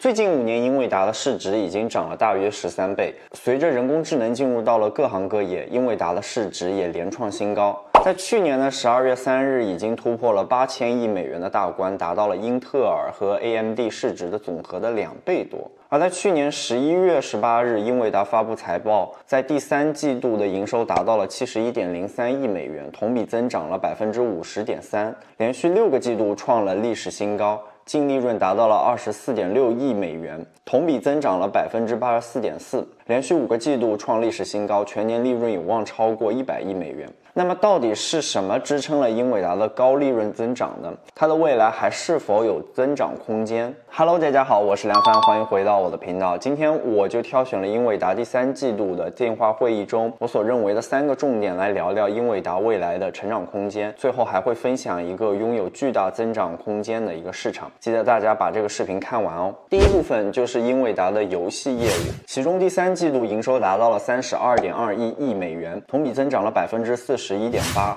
最近5年，英伟达的市值已经涨了大约13倍。随着人工智能进入到了各行各业，英伟达的市值也连创新高。在去年的12月3日，已经突破了8000亿美元的大关，达到了英特尔和 AMD 市值的总和的2倍多。而在去年11月18日，英伟达发布财报，在第3季度的营收达到了71.03亿美元，同比增长了50.3%，连续6个季度创了历史新高。净利润达到了24.6亿美元，同比增长了84.4%，连续5个季度创历史新高，全年利润有望超过100亿美元。那么到底是什么支撑了英伟达的高利润增长呢？它的未来还是否有增长空间？ Hello， 大家好，我是梁帆，欢迎回到我的频道。今天我就挑选了英伟达第3季度的电话会议中我所认为的3个重点来聊聊英伟达未来的成长空间，最后还会分享一个拥有巨大增长空间的一个市场。记得大家把这个视频看完哦。第一部分就是英伟达的游戏业务，其中第3季度营收达到了32.21亿美元，同比增长了41.8%。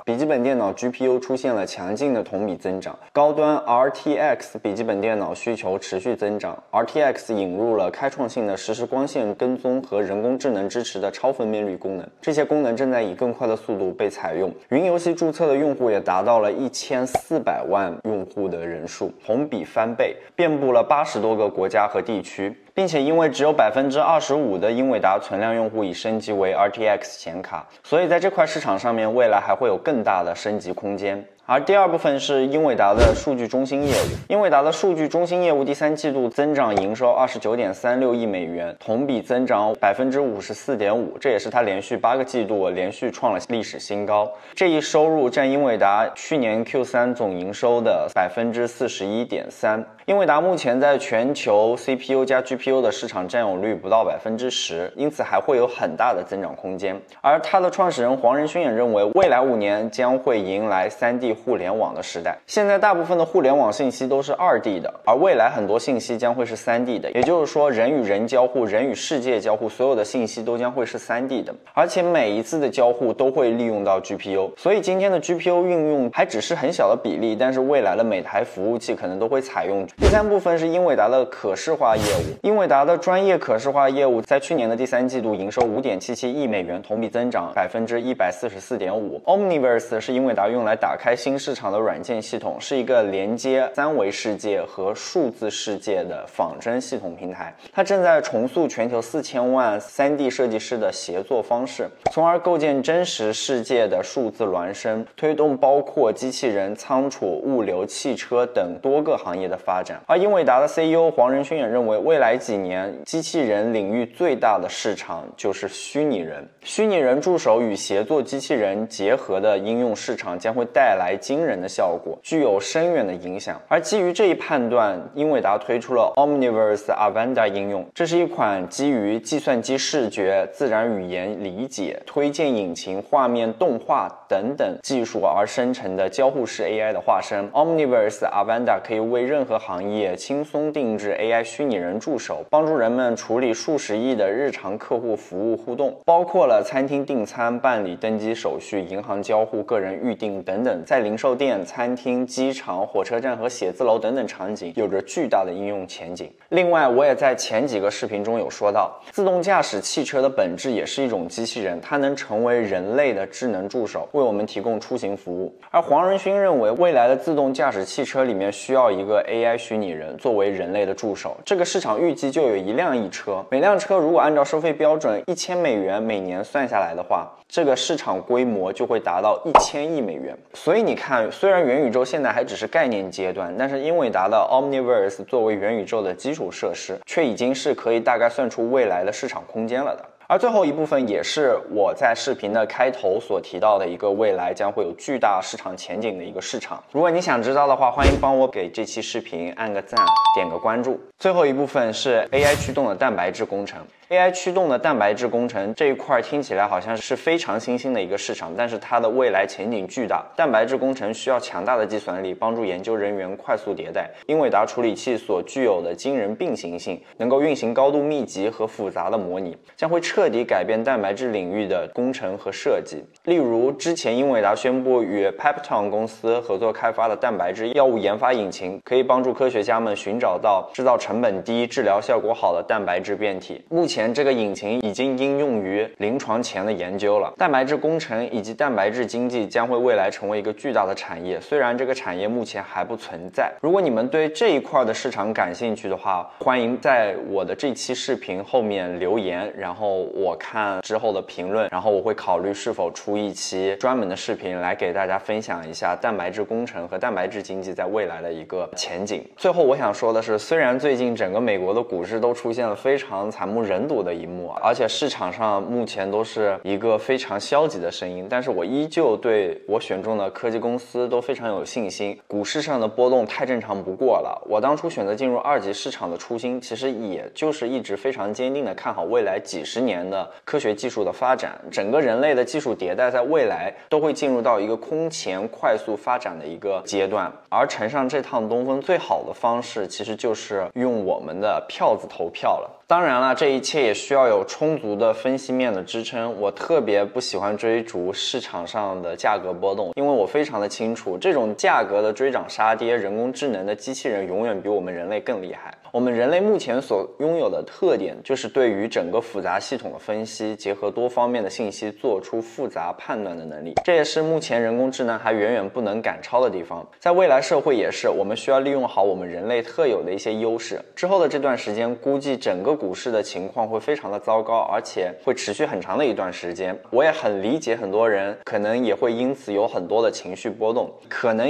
笔记本电脑 GPU 出现了强劲的同比增长，高端 RTX 笔记本电脑需求持续增长。RTX 引入了开创性的实时光线跟踪和人工智能支持的超分辨率功能，这些功能正在以更快的速度被采用。云游戏注册的用户也达到了1400万用户的人数，同比翻倍，遍布了80多个国家和地区。并且因为只有25%的英伟达存量用户已升级为 RTX 显卡，所以在这块市场上面未来还会有更大的升级空间。而第二部分是英伟达的数据中心业务。英伟达的数据中心业务第3季度增长营收29.36亿美元，同比增长54.5%，这也是它连续8个季度连续创了历史新高。这一收入占英伟达去年 Q3 总营收的41.3%。英伟达目前在全球 CPU 加 GPU 的市场占有率不到10%，因此还会有很大的增长空间。而它的创始人黄仁勋也认为，未来5年将会迎来3D 互联网的时代。现在大部分的互联网信息都是2D 的，而未来很多信息将会是3D 的，也就是说人与人交互，人与世界交互，所有的信息都将会是3D 的，而且每一次的交互都会利用到 GPU。 所以今天的 GPU 运用还只是很小的比例，但是未来的每台服务器可能都会采用。第3部分是英伟达的可视化业务。英伟达的专业可视化业务在去年的第3季度营收5.77亿美元，同比增长144.5%。 Omniverse 是英伟达用来打开新市场的软件系统，是一个连接3维世界和数字世界的仿真系统平台。它正在重塑全球4000万 3D 设计师的协作方式，从而构建真实世界的数字孪生，推动包括机器人、仓储、物流、汽车等多个行业的发展。而英伟达的 CEO 黄仁勋也认为，未来几年机器人领域最大的市场就是虚拟人。虚拟人助手与协作机器人结合的应用市场将会带来惊人的效果，具有深远的影响。而基于这一判断，英伟达推出了 Omniverse Avanda 应用，这是一款基于计算机视觉、自然语言理解、推荐引擎、画面动画等等技术而生成的交互式 AI 的化身。 Omniverse Avanda 可以为任何行业轻松定制 AI 虚拟人助手，帮助人们处理数十亿的日常客户服务互动，包括了餐厅订餐、办理登机手续、银行交互、个人预订等等，在零售店、餐厅、机场、火车站和写字楼等等场景有着巨大的应用前景。另外，我也在前几个视频中有说到，自动驾驶汽车的本质也是一种机器人，它能成为人类的智能助手，为我们提供出行服务。而黄仁勋认为，未来的自动驾驶汽车里面需要一个 AI 虚拟人作为人类的助手。这个市场预计就有1辆1车，每辆车如果按照收费标准1000美元每年算下来的话，这个市场规模就会达到1000亿美元。所以你看，虽然元宇宙现在还只是概念阶段，但是英伟达的 Omniverse 作为元宇宙的基础设施，却已经是可以大概算出未来的市场空间了的。而最后一部分也是我在视频的开头所提到的一个未来将会有巨大市场前景的一个市场。如果你想知道的话，欢迎帮我给这期视频按个赞，点个关注。最后一部分是 AI 驱动的蛋白质工程。AI 驱动的蛋白质工程这一块听起来好像是非常新兴的一个市场，但是它的未来前景巨大。蛋白质工程需要强大的计算力，帮助研究人员快速迭代。英伟达处理器所具有的惊人并行性，能够运行高度密集和复杂的模拟，将会彻彻底改变蛋白质领域的工程和设计。例如，之前英伟达宣布与 Peptone 公司合作开发的蛋白质药物研发引擎，可以帮助科学家们寻找到制造成本低、治疗效果好的蛋白质变体。目前，这个引擎已经应用于临床前的研究了。蛋白质工程以及蛋白质经济将会未来成为一个巨大的产业，虽然这个产业目前还不存在。如果你们对这一块的市场感兴趣的话，欢迎在我的这期视频后面留言，然后我看之后的评论，然后我会考虑是否出一期专门的视频来给大家分享一下蛋白质工程和蛋白质经济在未来的一个前景。最后我想说的是，虽然最近整个美国的股市都出现了非常惨不忍睹的一幕，而且市场上目前都是一个非常消极的声音，但是我依旧对我选中的科技公司都非常有信心。股市上的波动太正常不过了，我当初选择进入二级市场的初心，其实也就是一直非常坚定的看好未来几十年的科学技术的发展，整个人类的技术迭代在未来都会进入到一个空前快速发展的一个阶段，而乘上这趟东风最好的方式其实就是用我们的票子投票了。当然了，这一切也需要有充足的分析面的支撑。我特别不喜欢追逐市场上的价格波动，因为我非常的清楚，这种价格的追涨杀跌，人工智能的机器人永远比我们人类更厉害。我们人类目前所拥有的特点就是对于整个复杂系统的分析，结合多方面的信息做出复杂判断的能力，这也是目前人工智能还远远不能赶超的地方。在未来社会也是，我们需要利用好我们人类特有的一些优势。之后的这段时间，估计整个股市的情况会非常的糟糕，而且会持续很长的一段时间。我也很理解很多人可能也会因此有很多的情绪波动，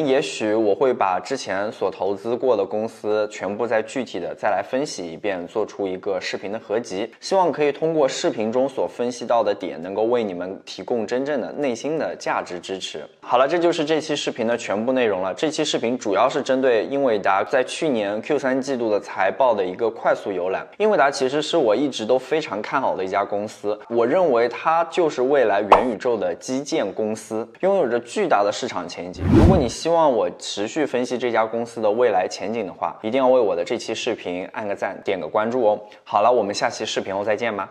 也许我会把之前所投资过的公司全部再具体的再来分析一遍，做出一个视频的合集，希望可以通过视频中所分析到的点，能够为你们提供真正的内心的价值支持。好了，这就是这期视频的全部内容了。这期视频主要是针对英伟达在去年 Q3 季度的财报的一个快速游览。英伟达其实是我一直都非常看好的一家公司，我认为它就是未来元宇宙的基建公司，拥有着巨大的市场前景。如果你希望我持续分析这家公司的未来前景的话，一定要为我的这期视频按个赞，点个关注哦。好了，我们下期视频后再见吧。